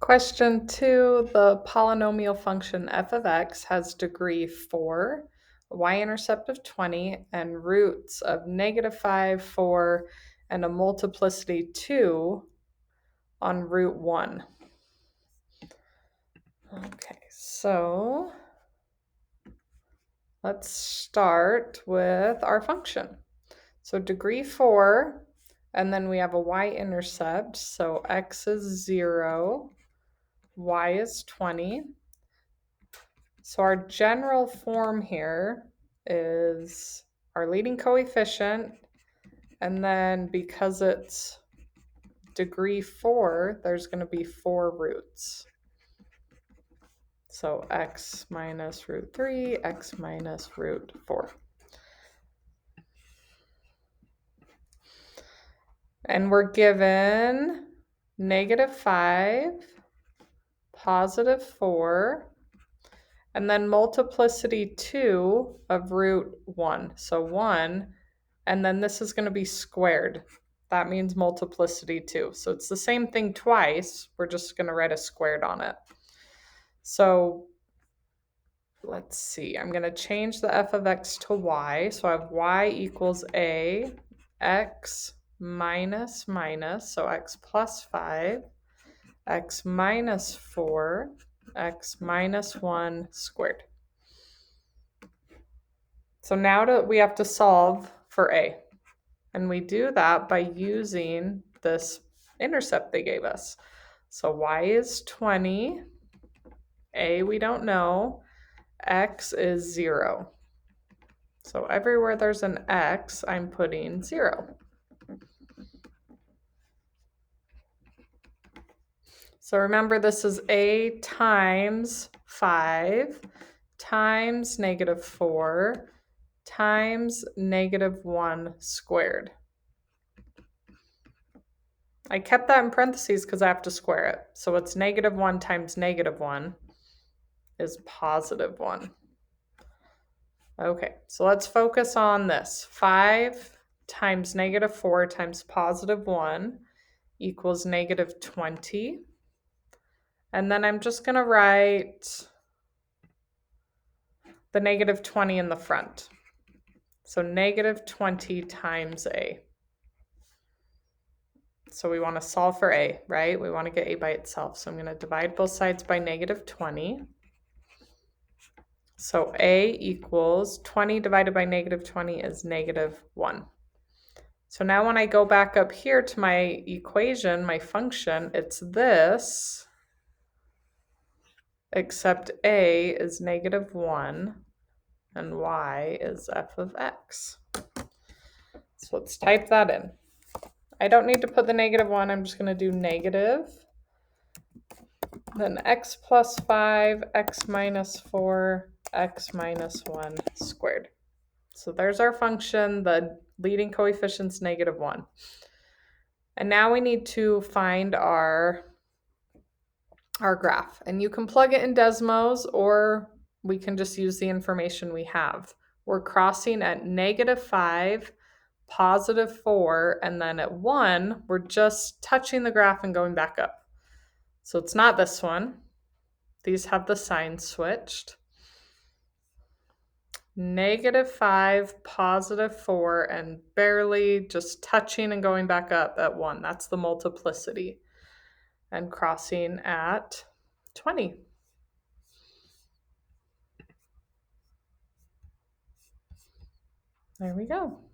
Question 2, the polynomial function f of x has degree 4, a y-intercept of 20, and roots of -5, 4, and a multiplicity 2 on root 1. Okay, so let's start with our function. So degree 4, and then we have a y-intercept, so x is 0, y is 20. So our general form here is our leading coefficient, and then because it's degree 4, there's going to be 4 roots. So x minus root 3, x minus root 4. And we're given -5, +4, and then multiplicity 2 of root 1. So 1, and then this is going to be squared. That means multiplicity 2. So it's the same thing twice. We're just going to write a squared on it. So let's see. I'm going to change the f of x to y. So I have y equals a, x minus minus, so x plus 5, x minus 4, x minus 1 squared. So now we have to solve for a. And we do that by using this intercept they gave us. So y is 20, a we don't know, x is 0. So everywhere there's an x, I'm putting 0. So remember, this is a times 5 times -4 times -1 squared. I kept that in parentheses because I have to square it. So it's -1 times -1 is +1. Okay, so let's focus on this. 5 times -4 times +1 equals -20. And then I'm just going to write the -20 in the front. So -20 times a. So we want to solve for a, right? We want to get a by itself. So I'm going to divide both sides by -20. So a equals 20 divided by -20 is -1. So now when I go back up here to my equation, my function, it's this, except a is -1 and y is f of x. So let's type that in. I don't need to put the -1, I'm just going to do negative. Then x plus 5, x minus 4, x minus 1 squared. So there's our function, the leading coefficient's -1. And now we need to find our graph. And you can plug it in Desmos, or we can just use the information we have. We're crossing at -5, +4, and then at 1, we're just touching the graph and going back up. So it's not this one. These have the signs switched. -5, +4, and barely just touching and going back up at 1. That's the multiplicity. And crossing at 20. There we go.